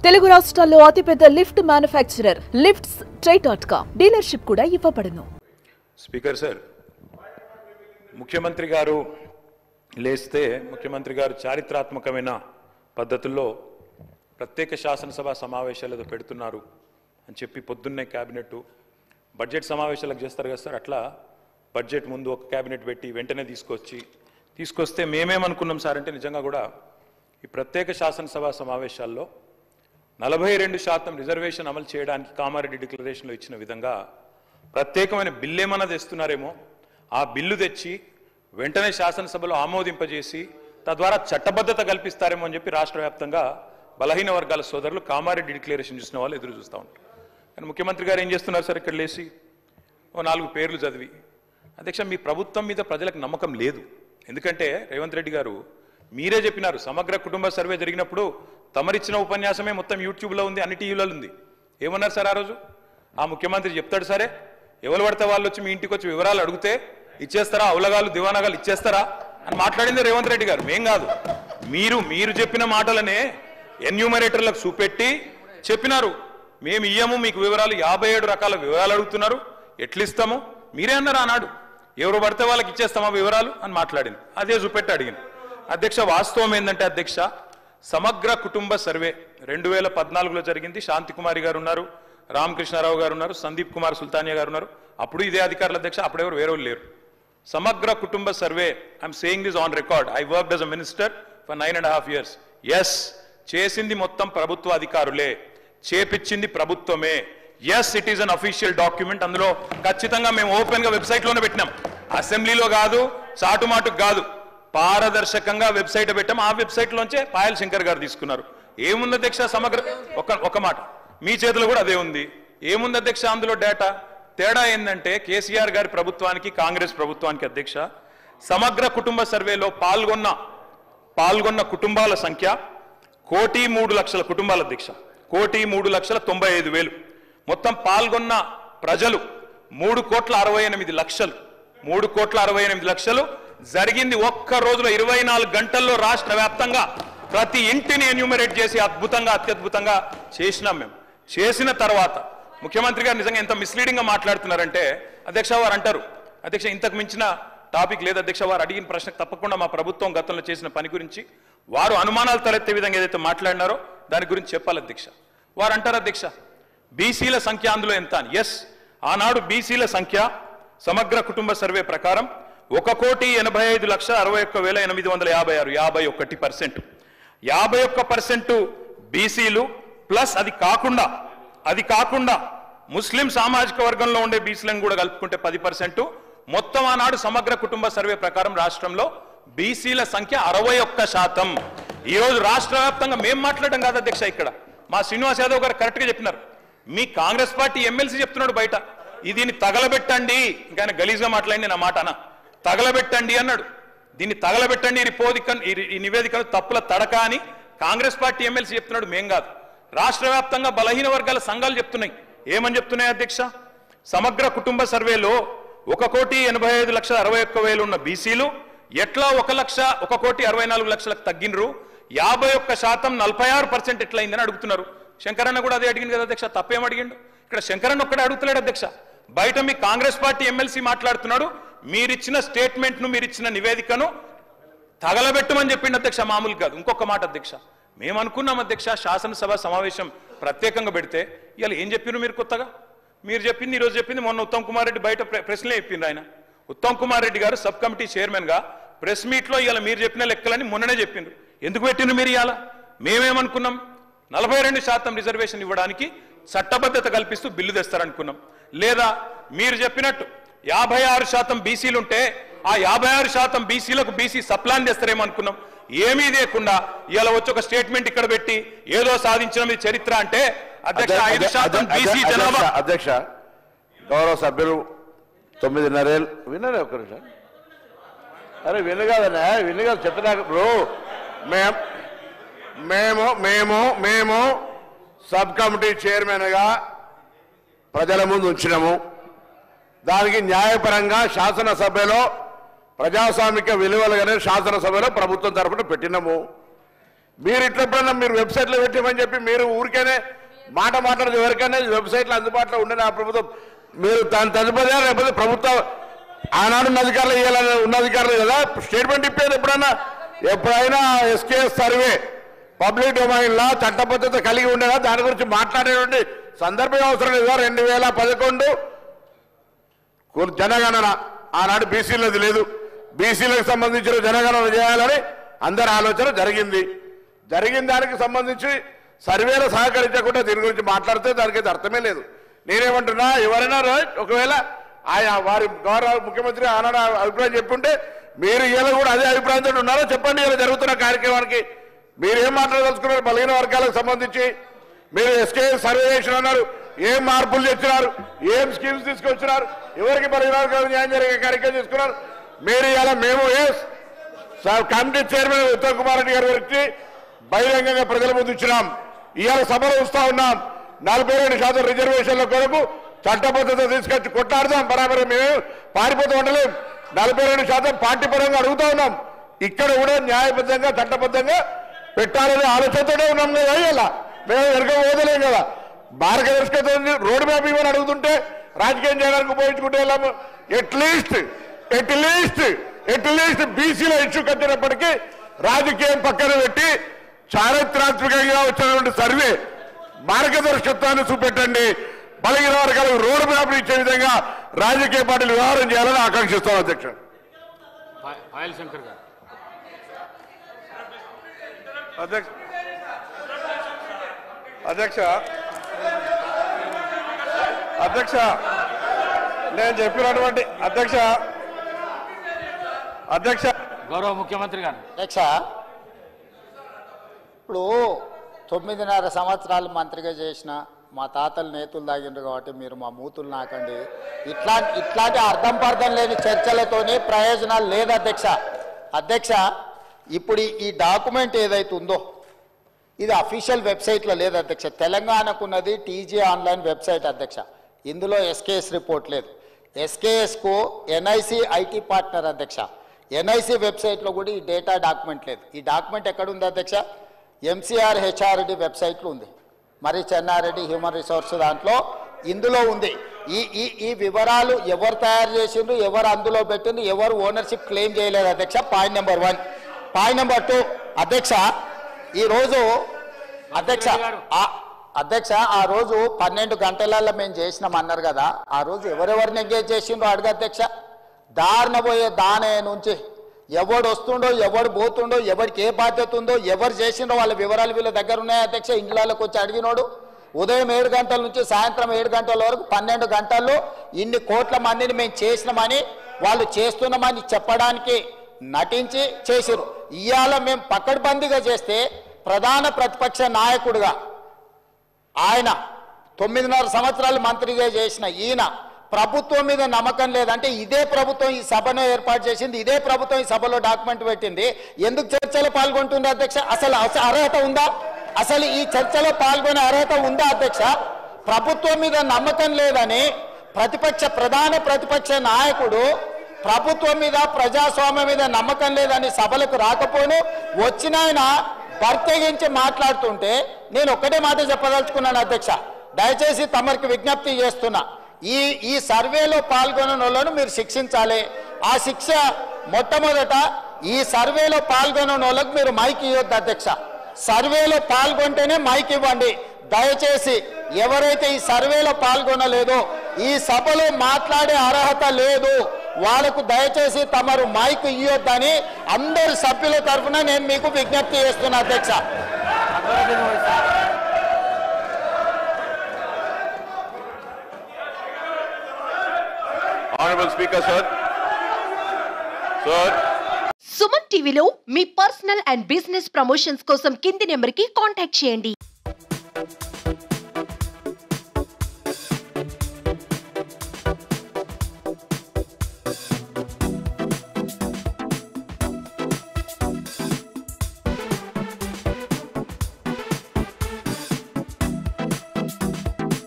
తెలుగు రాష్ట్రాల్లో అతిపెద్ద lift manufacturer lifts ట్రై.com dealership కూడా ఇవ్వబడును. స్పీకర్ సార్, ముఖ్యమంత్రి గారు లేస్తే ముఖ్యమంత్రి గారు చారిత్రాత్మకమైన పద్ధతుల్లో ప్రత్యేక శాసనసభ సమావేశాలు పెడుతున్నారు అని చెప్పి పొద్దున్నే క్యాబినెట్ బడ్జెట్ సమావేశాలకు చేస్తారు కదా సార్, అట్లా బడ్జెట్ ముందు ఒక క్యాబినెట్ పెట్టి వెంటనే తీసుకొస్తే మేమేమనుకున్నాం సార్ అంటే నిజంగా కూడా ఈ ప్రత్యేక శాసనసభ సమావేశాల్లో 42% రిజర్వేషన్ అమలు చేయడానికి కామారెడ్డి డిక్లరేషన్లో ఇచ్చిన విధంగా ప్రత్యేకమైన బిల్లు ఏమన్నా తెస్తున్నారేమో, ఆ బిల్లు తెచ్చి వెంటనే శాసనసభలో ఆమోదింపజేసి తద్వారా చట్టబద్ధత కల్పిస్తారేమో అని చెప్పి రాష్ట్ర వ్యాప్తంగా బలహీన వర్గాల సోదరులు కామారెడ్డి డిక్లరేషన్ చూసిన వాళ్ళు ఎదురు చూస్తూ ఉంటారు. కానీ ముఖ్యమంత్రి గారు ఏం చేస్తున్నారు సార్, ఇక్కడ లేచి ఓ 4 పేర్లు చదివి, అధ్యక్ష మీ ప్రభుత్వం మీద ప్రజలకు నమ్మకం లేదు. ఎందుకంటే రేవంత్ రెడ్డి గారు మీరే చెప్పినారు, సమగ్ర కుటుంబ సర్వే జరిగినప్పుడు తమరిచ్చిన ఉపన్యాసమే మొత్తం యూట్యూబ్లో ఉంది, అన్ని టీవీలలో ఉంది. ఏమన్నారు సార్ ఆ రోజు? ఆ ముఖ్యమంత్రి చెప్తాడు సరే, ఎవరు పడితే వాళ్ళు వచ్చి మీ ఇంటికి వచ్చి వివరాలు అడిగితే ఇచ్చేస్తారా, అవలగాలు దివానాగాలు ఇచ్చేస్తారా అని మాట్లాడింది రేవంత్ రెడ్డి గారు, మేం కాదు. మీరు చెప్పిన మాటలనే ఎన్యూమరేటర్లకు చూపెట్టి చెప్పినారు, మేము ఇయ్యము మీకు వివరాలు, 57 రకాల వివరాలు అడుగుతున్నారు, ఎట్లిస్తాము మీరే అన్నారు ఆనాడు, ఎవరు పడితే వాళ్ళకి ఇచ్చేస్తామా వివరాలు అని మాట్లాడింది. అదే చూపెట్టి అడిగింది. అధ్యక్ష వాస్తవం ఏంటంటే అధ్యక్ష, సమగ్ర కుటుంబ సర్వే 2014లో జరిగింది. శాంతికుమారి గారు ఉన్నారు, రామకృష్ణారావు గారు ఉన్నారు, సందీప్ కుమార్ సుల్తానియా గారు ఉన్నారు. అప్పుడు ఇదే అధికారుల అధ్యక్ష, అప్పుడెవరు వేరే లేరు. సమగ్ర కుటుంబ survey, I'm saying this on record, I worked as a minister for 9.5 years. Yes, చేసింది మొత్తం ప్రభుత్వ అధికారులే, చేపించింది ప్రభుత్వమే. Yes, it is an official document. అందులో ఖచ్చితంగా మేము ఓపెన్ గా వెబ్సైట్ లోనే పెట్టినాం, అసెంబ్లీలో కాదు, చాటుమాటుకు కాదు, పారదర్శకంగా వెబ్సైట్ పెట్టాం. ఆ వెబ్సైట్ లోంచే పాయల్ శంకర్ గారు తీసుకున్నారు. ఏముంది అధ్యక్ష సమగ్ర, ఒక మాట మీ చేతిలో కూడా అదే ఉంది. ఏముంది అధ్యక్ష అందులో డేటా? తేడా ఏంటంటే కేసీఆర్ గారి ప్రభుత్వానికి కాంగ్రెస్ ప్రభుత్వానికి అధ్యక్ష, సమగ్ర కుటుంబ సర్వేలో పాల్గొన్న కుటుంబాల సంఖ్య 1,03,00,000 కుటుంబాల అధ్యక్ష, 1,03,95,000. మొత్తం పాల్గొన్న ప్రజలు 3,68,00,000. 3,68,00,000 జరిగింది ఒక్క రోజులో, 24 గంటల్లో రాష్ట్ర వ్యాప్తంగా ప్రతి ఇంటిని ఎన్యూమరేట్ చేసి అత్యద్భుతంగా చేసినాం మేము. చేసిన తర్వాత ముఖ్యమంత్రి గారు నిజంగా ఎంత మిస్లీడింగ్ గా మాట్లాడుతున్నారంటే అధ్యక్ష, వారు అంటారు అధ్యక్ష ఇంతకు మించిన టాపిక్ లేదు అధ్యక్ష, వారు అడిగిన ప్రశ్నకు తప్పకుండా మా ప్రభుత్వం గతంలో చేసిన పని గురించి వారు అనుమానాలు తలెత్తే విధంగా ఏదైతే మాట్లాడినారో దాని గురించి చెప్పాలి అధ్యక్ష. వారు అంటారు అధ్యక్ష బీసీల సంఖ్య అందులో ఎంత అని. ఎస్, ఆనాడు బీసీల సంఖ్య సమగ్ర కుటుంబ సర్వే ప్రకారం 1,85,61,856, 51%. 51% బీసీలు ప్లస్ అది కాకుండా ముస్లిం సామాజిక వర్గంలో ఉండే బీసీలను కూడా కలుపుకుంటే 10%. మొత్తం ఆనాడు సమగ్ర కుటుంబ సర్వే ప్రకారం రాష్ట్రంలో బీసీల సంఖ్య 61%. ఈ రోజు రాష్ట్ర వ్యాప్తంగా మేము మాట్లాడడం కాదు అధ్యక్ష, ఇక్కడ మా శ్రీనివాస్ యాదవ్ గారు కరెక్ట్ గా చెప్పినారు. మీ కాంగ్రెస్ పార్టీ ఎమ్మెల్సీ చెప్తున్నాడు బయట, దీన్ని తగలబెట్టండి, ఇంకా గలీజ్గా మాట్లాడింది నా మాట అన్న, తగలబెట్టండి అన్నాడు. దీన్ని తగలబెట్టండి, ఈ నివేదికను తప్పుల తడక అని కాంగ్రెస్ పార్టీ ఎమ్మెల్సీ చెప్తున్నాడు, మేం కాదు. రాష్ట్ర వ్యాప్తంగా బలహీన వర్గాల సంఘాలు చెప్తున్నాయి. ఏమని చెప్తున్నాయి అధ్యక్ష? సమగ్ర కుటుంబ సర్వేలో 1,85,61,000 ఉన్న బీసీలు ఎట్లా 1,64,00,000 తగ్గినరు, 51% 46% ఎట్లయిందని అడుగుతున్నారు. శంకరన్న కూడా అదే అడిగింది కదా అధ్యక్ష, తప్పేం అడిగిండు? ఇక్కడ శంకరన్న ఒక్కడే అడుగుతలేడు అధ్యక్ష, బయట మీ కాంగ్రెస్ పార్టీ ఎమ్మెల్సీ మాట్లాడుతున్నాడు, మీరిచ్చిన స్టేట్మెంట్ను మీరిచ్చిన నివేదికను తగలబెట్టమని చెప్పిండు అధ్యక్ష, మామూలు కాదు. ఇంకొక మాట అధ్యక్ష, మేము అనుకున్నాం అధ్యక్ష శాసనసభ సమావేశం ప్రత్యేకంగా పెడితే ఇవాళ ఏం చెప్పినారు మీరు కొత్తగా? మీరు చెప్పింది ఈరోజు చెప్పింది మొన్న ఉత్తమ్ కుమార్ రెడ్డి బయట ప్రెస్లే చెప్పిండు. ఆయన ఉత్తమ్ కుమార్ రెడ్డి గారు సబ్ కమిటీ చైర్మన్ గా ప్రెస్ మీట్ లో ఇవాళ మీరు చెప్పిన లెక్కలని మొన్ననే చెప్పిండ్రు. ఎందుకు పెట్టిండ్రు మీరు ఇవాళ? మేమేమనుకున్నాం, 42% రిజర్వేషన్ ఇవ్వడానికి చట్టబద్ధత కల్పిస్తూ బిల్లు తెస్తారనుకున్నాం. లేదా మీరు చెప్పినట్టు 56% బీసీలుంటే ఆ 56% బీసీలకు బీసీ సప్లాన్ చేస్తారేమో అనుకున్నాం. ఏమీ లేకుండా ఇలా వచ్చి ఒక స్టేట్మెంట్ ఇక్కడ పెట్టి ఏదో సాధించడం చరిత్ర అంటే అధ్యక్ష 5% బీసీ జనాభా. అధ్యక్ష గౌరవ సభ్యులు 9:30 ఏళ్ళు విన్నారే ఒక్క నిమిషం. అరే వినగాదనే వినగా చెప్తున్నా బ్రో. మేము సబ్ కమిటీ చైర్మన్గా ప్రజల ముందు ఉంచినాము. దానికి న్యాయపరంగా శాసనసభలో ప్రజాస్వామిక విలువలుగానే శాసనసభలో ప్రభుత్వం తరఫున పెట్టినాము. మీరు ఇట్లా ఎప్పుడన్నా మీరు వెబ్సైట్లో పెట్టమని చెప్పి మీరు ఊరికేనే మాట్లాడదు ఎవరికైనా వెబ్సైట్లో అందుబాటులో ఉండే ఆ ప్రభుత్వం మీరు దాని తదుపరి లేకపోతే ప్రభుత్వం ఆనాడు ఉన్న అధికారులు ఇవ్వాలని ఉన్న అధికారులు కదా స్టేట్మెంట్ ఇప్పేది ఎప్పుడైనా ఎస్కేఎస్ సర్వే పబ్లిక్ డొమైన్లో చట్టబద్ధత కలిగి ఉండేదా దాని గురించి మాట్లాడేటువంటి సందర్భం అవసరం లేదా 2011 జనగణన ఆనాడు బీసీలది లేదు బీసీలకు సంబంధించిన జనగణన చేయాలని అందరి ఆలోచన జరిగిన దానికి సంబంధించి సర్వేలు సహకరించకుండా దీని గురించి మాట్లాడితే దానికైతే అర్థమే లేదు నేనేమంటున్నా ఎవరైనా ఒకవేళ ఆయా వారి గౌరవ ముఖ్యమంత్రి ఆనాడు అభిప్రాయం చెప్పుంటే మీరు ఇలా కూడా అదే అభిప్రాయంతో ఉన్నారో చెప్పండి ఇలా జరుగుతున్న కార్యక్రమానికి మీరేం మాట్లాడదలుచుకున్నారు బలహీన వర్గాలకు సంబంధించి మీరు ఎస్కే సర్వే చేసిన అన్నారు ఏం మార్పులు తెచ్చినారు ఏం స్కీమ్స్ తీసుకొచ్చినారు ఎవరికి బలహీన వర్గాలకు న్యాయం జరిగే కార్యక్రమం తీసుకున్నారు మీరు ఇలా మేము కమిటీ చైర్మన్ ఉత్తమ్ కుమార్ రెడ్డి గారి గురించి బహిరంగంగా ప్రజల ముందు ఇచ్చినాం ఇవాళ సభలో వస్తా ఉన్నాం 42% రిజర్వేషన్ల కొరకు చట్టబద్ధత తీసుకొచ్చి కొట్లాడదాం బరాబర్ మేము పారిపోతూ ఉండలేం 42% పార్టీ పరంగా అడుగుతా ఉన్నాం ఇక్కడ కూడా న్యాయబద్ధంగా చట్టబద్ధంగా పెట్టాలనే ఆలోచనతోనే ఉన్నాం కదా ఇలా మేము వెనక పోదలేం కదా మార్గదర్శకత రోడ్ మ్యాప్ ఇవ్వని అడుగుతుంటే రాజకీయం చేయడానికి ఉపయోగించుకుంటే వెళ్ళాము ఎట్లీస్ట్ బీసీల ఇష్యూ కట్టినప్పటికీ రాజకీయం పక్కన పెట్టి చారిత్రాత్మకంగా వచ్చినటువంటి సర్వే మార్గదర్శకత్వాన్ని చూపెట్టండి బలహీన వర్గాలకు రోడ్ మ్యాప్ ఇచ్చే విధంగా రాజకీయ పార్టీలు వ్యవహారం చేయాలని ఆకాంక్షిస్తాం అధ్యక్ష అధ్యక్ష నేను చెప్పినటువంటి అధ్యక్ష గౌరవ ముఖ్యమంత్రి గారు అధ్యక్ష ఇప్పుడు 9.5 సంవత్సరాలు మంత్రిగా చేసిన మా తాతలు నేతులు తాగిండ్రు కాబట్టి మీరు మా మూతులు నాకండి ఇట్లాంటి అర్థం పర్థం లేని చర్చలతోని ప్రయోజనాలు లేదు అధ్యక్ష ఇప్పుడు ఈ డాక్యుమెంట్ ఏదైతే ఉందో ఇది అఫీషియల్ వెబ్సైట్లో లేదు అధ్యక్ష తెలంగాణకున్నది టీజీ ఆన్లైన్ వెబ్సైట్ అధ్యక్ష ఇందులో ఎస్కేఎస్ రిపోర్ట్ లేదు ఎస్కేఎస్కు ఎన్ఐసి ఐటీ పార్ట్నర్ అధ్యక్ష ఎన్ఐసి వెబ్సైట్లో కూడా ఈ డేటా డాక్యుమెంట్ లేదు ఈ డాక్యుమెంట్ ఎక్కడుంది అధ్యక్ష ఎంసీఆర్ హెచ్ఆర్డి వెబ్సైట్లో ఉంది మరి చెన్నారెడ్డి హ్యూమన్ రిసోర్స్ దాంట్లో ఇందులో ఉంది ఈ వివరాలు ఎవరు తయారు చేసిండ్రు ఎవరు అందులో పెట్టిండ్రు ఎవరు ఓనర్షిప్ క్లెయిమ్ చేయలేదు అధ్యక్ష పాయింట్ నెంబర్ 1 పాయింట్ నెంబర్ 2 అధ్యక్ష ఈరోజు అధ్యక్ష ఆ రోజు 12 గంటలలో మేము చేసినాం అన్నారు కదా ఆ రోజు ఎవరెవరిని ఎంగేజ్ చేసిండ్రో అడుగు అధ్యక్ష దారిన పోయే దానే నుంచి ఎవడు వస్తుండో ఎవడు పోతుండో ఎవరికి ఏ బాధ్యత ఉందో ఎవరు చేసిండో వాళ్ళ వివరాలు వీళ్ళ దగ్గర ఉన్నాయి అధ్యక్ష ఇంట్లోకి వచ్చి అడిగినోడు ఉదయం 7 గంటల నుంచి సాయంత్రం 7 గంటల వరకు 12 గంటల్లో ఇన్ని కోట్ల మందిని మేము చేసినామని వాళ్ళు చేస్తున్నామని చెప్పడానికి నటించి చేసిరు ఇవాళ మేము పకడ్బందీగా చేస్తే ప్రధాన ప్రతిపక్ష నాయకుడిగా ఆయన 9.5 సంవత్సరాలు మంత్రిగా చేసిన ఈయన ప్రభుత్వం మీద నమ్మకం లేదంటే ఇదే ప్రభుత్వం ఈ సభను ఏర్పాటు చేసింది ఇదే ప్రభుత్వం ఈ సభలో డాక్యుమెంట్ పెట్టింది ఎందుకు చర్చలో పాల్గొంటుంది అధ్యక్ష అసలు అర్హత ఉందా అసలు ఈ చర్చలో పాల్గొనే అర్హత ఉందా అధ్యక్ష ప్రభుత్వం మీద నమ్మకం లేదని ప్రధాన ప్రతిపక్ష నాయకుడు ప్రభుత్వం మీద ప్రజాస్వామ్యం మీద నమ్మకం లేదని సభలకు రాకపోను వచ్చిన ఆయన బర్తెగించి మాట్లాడుతుంటే నేను ఒక్కటే మాట చెప్పదలుచుకున్నాను అధ్యక్ష దయచేసి తమరికి విజ్ఞప్తి చేస్తున్నా ఈ సర్వేలో పాల్గొన్న వాళ్ళను మీరు శిక్షించాలి ఆ శిక్ష మొట్టమొదట ఈ సర్వేలో పాల్గొన్న వాళ్ళకు మీరు మైక్ ఇవ్వద్దు అధ్యక్ష సర్వేలో పాల్గొంటేనే మైక్ ఇవ్వండి దయచేసి ఎవరైతే ఈ సర్వేలో పాల్గొనలేదో ఈ సభలో మాట్లాడే అర్హత లేదు వాళ్ళకు దయచేసి తమరు మైక్ ఇవ్వొద్దని అందరి సభ్యుల తరఫున నేను మీకు విజ్ఞప్తి చేస్తున్నా అధ్యక్ష Honorable Speaker, sir. సుమన్ టీవీలో మీ పర్సనల్ అండ్ బిజినెస్ ప్రమోషన్స్ కోసం కింది నెంబర్కి కాంటాక్ట్ చేయండి.